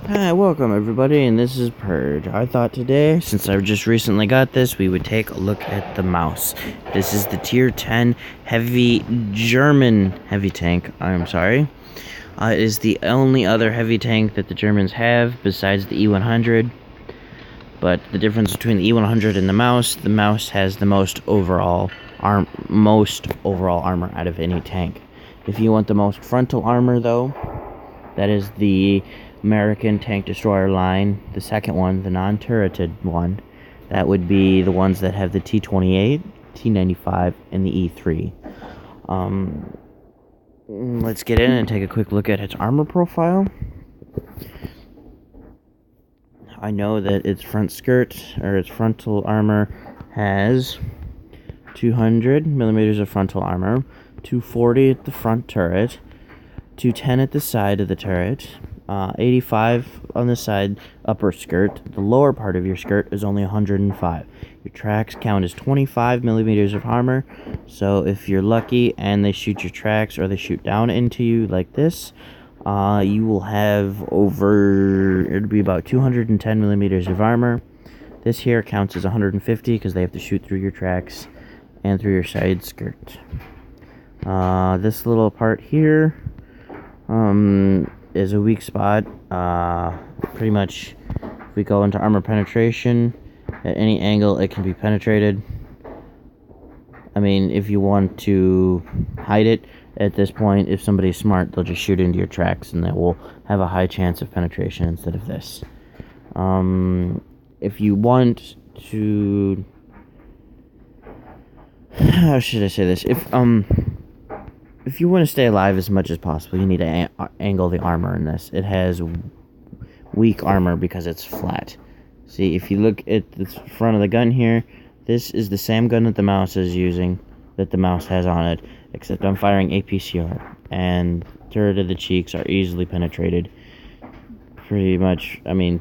Hi, welcome everybody, and this is Purge. I thought today, since I just recently got this, we would take a look at the mouse. This is the Tier 10 heavy German heavy tank. I'm sorry. It is the only other heavy tank that the Germans have besides the E100. But the difference between the E100 and the mouse has the most overall armor out of any tank. If you want the most frontal armor, though, that is the American Tank Destroyer line. The second one, the non-turreted one, that would be the ones that have the T-28, T-95, and the E-3. Let's get in and take a quick look at its armor profile. I know that its front skirt, or its frontal armor, has 200 millimeters of frontal armor, 240 at the front turret, 210 at the side of the turret, 85 on the side upper skirt. The lower part of your skirt is only 105. Your tracks count as 25 millimeters of armor, so if you're lucky and they shoot your tracks or they shoot down into you like this, you will have it'd be about 210 millimeters of armor. This here counts as 150 because they have to shoot through your tracks and through your side skirt. This little part here is a weak spot. Pretty much, if we go into armor penetration, at any angle it can be penetrated. I mean, if you want to hide it, at this point, if somebody's smart, they'll just shoot into your tracks and they will have a high chance of penetration instead of this. If you want to... How should I say this? If you want to stay alive as much as possible, you need to angle the armor in this. It has weak armor because it's flat. See, if you look at the front of the gun here, this is the same gun that the mouse is using, that the mouse has on it, except I'm firing APCR, and turret of the cheeks are easily penetrated. Pretty much, I mean,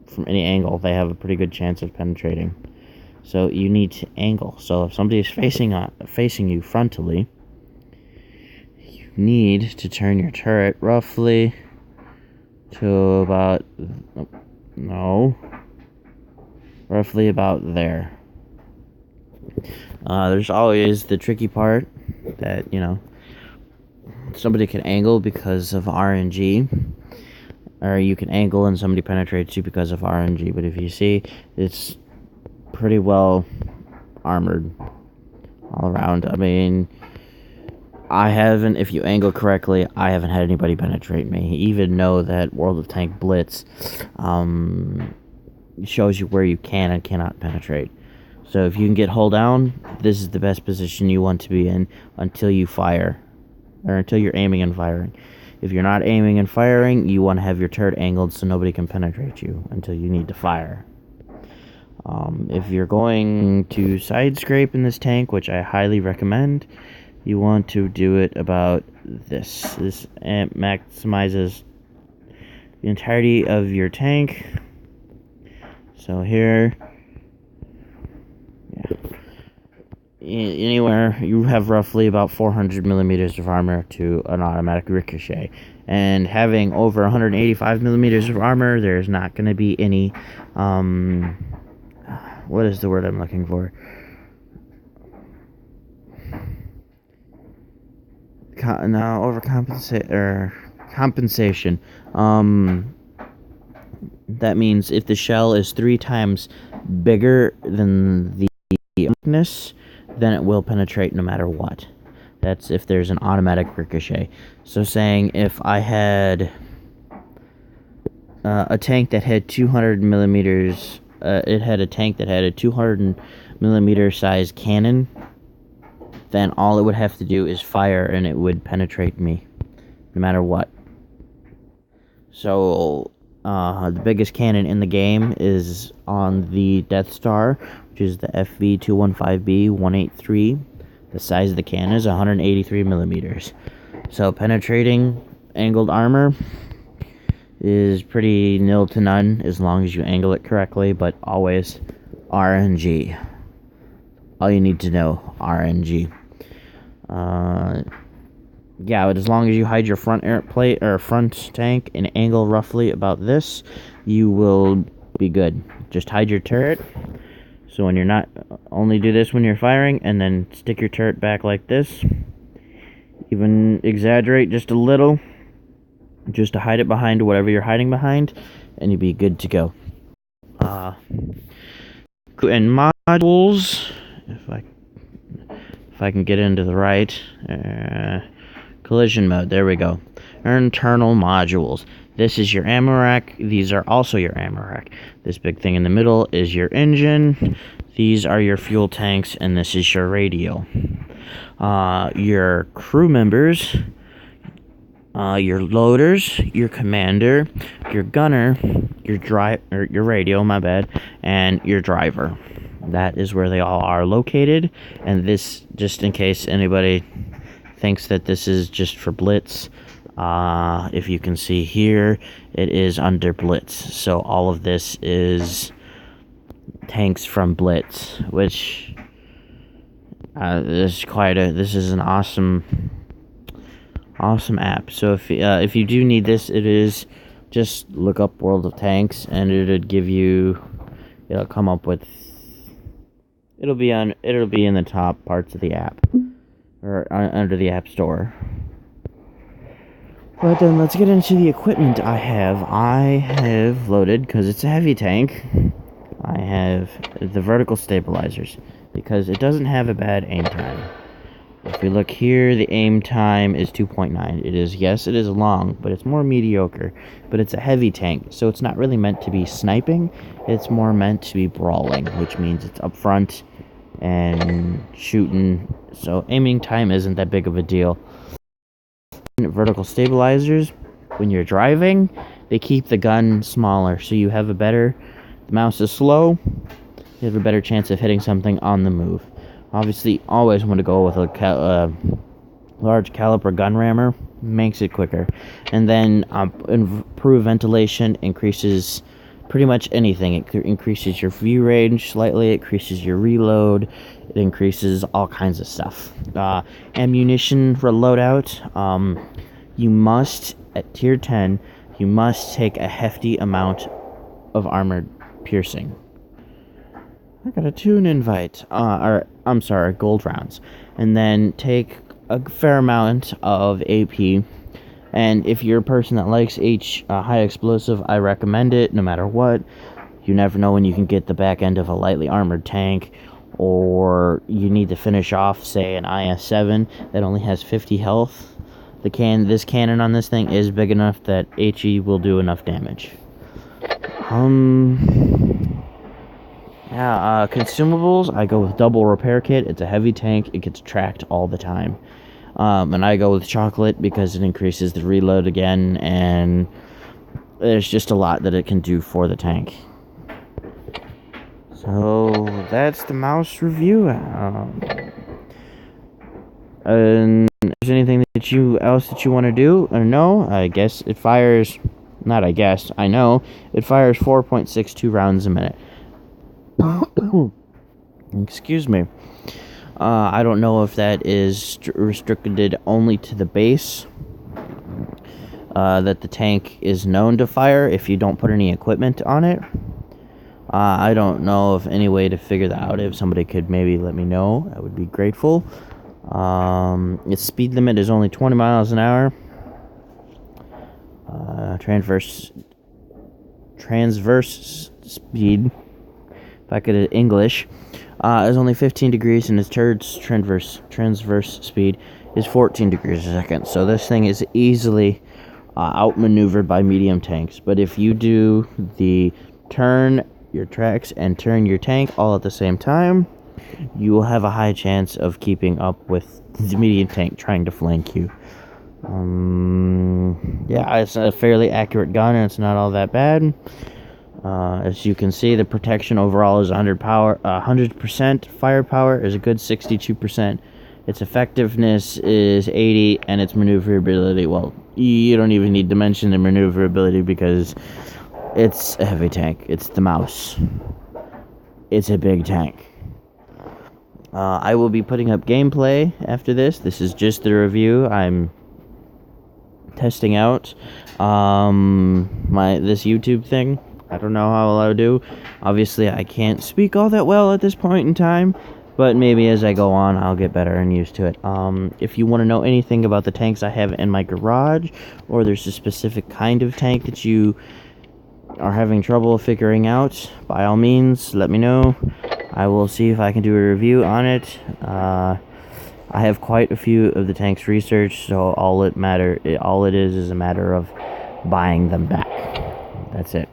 from any angle, they have a pretty good chance of penetrating. So you need to angle. So if somebody is facing you frontally, need to turn your turret roughly to about roughly about there. There's always the tricky part that somebody can angle because of RNG, or you can angle and somebody penetrates you because of RNG. But if you see, it's pretty well armored all around. I mean, if you angle correctly, I haven't had anybody penetrate me. Even know that World of Tank Blitz shows you where you can and cannot penetrate. So if you can get hull down, this is the best position you want to be in until you fire, or until you're aiming and firing. If you're not aiming and firing, you want to have your turret angled so nobody can penetrate you until you need to fire. If you're going to side scrape in this tank, which I highly recommend, you want to do it about this. This maximizes the entirety of your tank. So here, anywhere you have roughly about 400 millimeters of armor to an automatic ricochet. And having over 185 millimeters of armor, there's not going to be any, what is the word I'm looking for? Compensation. That means if the shell is 3 times bigger than the thickness, then it will penetrate no matter what. That's if there's an automatic ricochet. So saying if I had a tank that had 200 millimeters, it had a tank that had a 200 millimeter size cannon, then all it would have to do is fire and it would penetrate me, no matter what. So, the biggest cannon in the game is on the Death Star, which is the FV215B183. The size of the cannon is 183 millimeters. So, penetrating angled armor is pretty nil to none as long as you angle it correctly, but always RNG. All you need to know, RNG. yeah, but as long as you hide your front air plate or front tank and angle roughly about this, you will be good. Just hide your turret. So when you're not, only do this when you're firing, and then stick your turret back like this. Even exaggerate just a little, just to hide it behind whatever you're hiding behind, and you'll be good to go. And modules, if I can get into the right, collision mode, there we go. Internal modules. This is your ammo rack. These are also your ammo rack. This big thing in the middle is your engine. These are your fuel tanks, and this is your radio. Your crew members, your loaders, your commander, your gunner, your radio, my bad, and your driver. That is where they all are located. And this, just in case anybody thinks that this is just for blitz, if you can see here, it is under blitz. So all of this is tanks from blitz, which this is an awesome app. So if you do need this, it is just look up World of Tanks, and it'll come up with, it'll be in the top parts of the app, or under the App Store. But then let's get into the equipment I have. I have loaded, because it's a heavy tank, I have the vertical stabilizers, because it doesn't have a bad aim time. If we look here, the aim time is 2.9. It is long, but it's more mediocre. But it's a heavy tank, so it's not really meant to be sniping. It's more meant to be brawling, which means it's up front and shooting. So aiming time isn't that big of a deal. Vertical stabilizers, when you're driving, they keep the gun smaller, so you have the mouse is slow, you have a better chance of hitting something on the move. Obviously, always want to go with a large caliber gun rammer, makes it quicker. And then improved ventilation increases pretty much anything. It increases your view range slightly, it increases your reload, it increases all kinds of stuff. Ammunition for loadout, you must, at tier 10, you must take a hefty amount of armored piercing. I got a tune invite, gold rounds, and then take a fair amount of AP. And if you're a person that likes high explosive, I recommend it no matter what. You never know when you can get the back end of a lightly armored tank, or you need to finish off, say, an IS-7 that only has 50 health. This cannon on this thing is big enough that HE will do enough damage. Consumables, I go with double repair kit. It's a heavy tank, it gets tracked all the time. And I go with chocolate because it increases the reload again, and there's just a lot that it can do for the tank. So that's the mouse review. And if there's anything that you want to do or know, I guess it fires, not I guess, I know, it fires 4.62 rounds a minute. Excuse me. I don't know if that is restricted only to the base that the tank is known to fire if you don't put any equipment on it. I don't know of any way to figure that out. If somebody could maybe let me know, I would be grateful. Its speed limit is only 20 miles an hour. Transverse speed, if I could English, is only 15 degrees, and its transverse speed is 14 degrees a second. So this thing is easily outmaneuvered by medium tanks. But if you do the turn your tracks and turn your tank all at the same time, you will have a high chance of keeping up with the medium tank trying to flank you. Yeah, it's a fairly accurate gun, and it's not all that bad. As you can see, the protection overall is 100%. Firepower is a good 62%. Its effectiveness is 80, and its maneuverability, well, you don't even need to mention the maneuverability because it's a heavy tank. It's the mouse. It's a big tank. I will be putting up gameplay after this. This is just the review. I'm testing out this YouTube thing. I don't know how I'll do. Obviously, I can't speak all that well at this point in time, but maybe as I go on, I'll get better and used to it. If you want to know anything about the tanks I have in my garage, or there's a specific kind of tank that you are having trouble figuring out, by all means, let me know. I will see if I can do a review on it. I have quite a few of the tanks researched, so all it is a matter of buying them back. That's it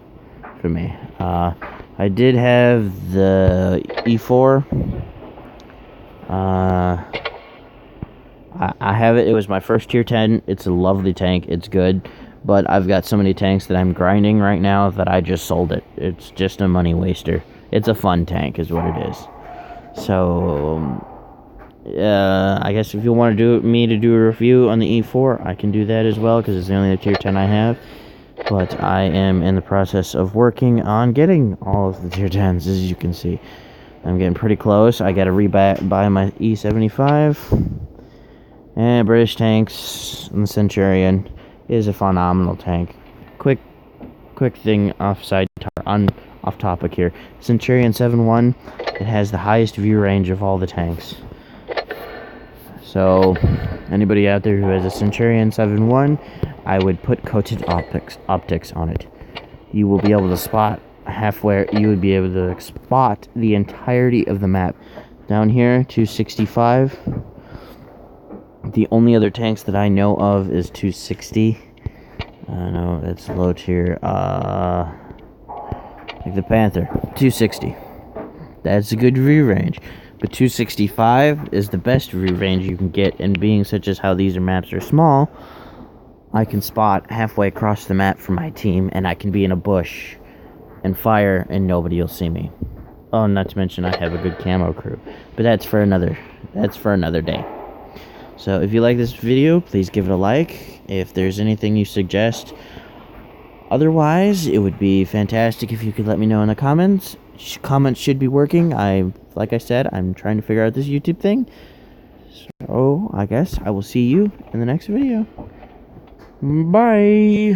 for me. I did have the E4. I have it. It was my first tier 10. It's a lovely tank. It's good. But I've got so many tanks that I'm grinding right now that I just sold it. It's just a money waster. It's a fun tank is what it is. So, I guess if you want to do a review on the E4, I can do that as well, because it's the only tier 10 I have. But I am in the process of working on getting all of the tier 10s, as you can see. I'm getting pretty close. I gotta buy my E75. And British tanks, and the Centurion is a phenomenal tank. Quick thing off topic here. Centurion 7.1, it has the highest view range of all the tanks. So, anybody out there who has a Centurion 7.1, I would put coated optics on it. You will be able to spot you would be able to spot the entirety of the map. Down here, 265. The only other tanks that I know of is 260. I know it's low tier. Like the Panther, 260. That's a good view range. But 265 is the best view range you can get, and being such as how these maps are small, I can spot halfway across the map from my team, and I can be in a bush and fire, and nobody will see me. Oh, not to mention I have a good camo crew. But that's for another day. So if you like this video, please give it a like. If there's anything you suggest, otherwise, it would be fantastic if you could let me know in the comments. Comments should be working. Like I said, I'm trying to figure out this YouTube thing. So I guess I will see you in the next video. Bye.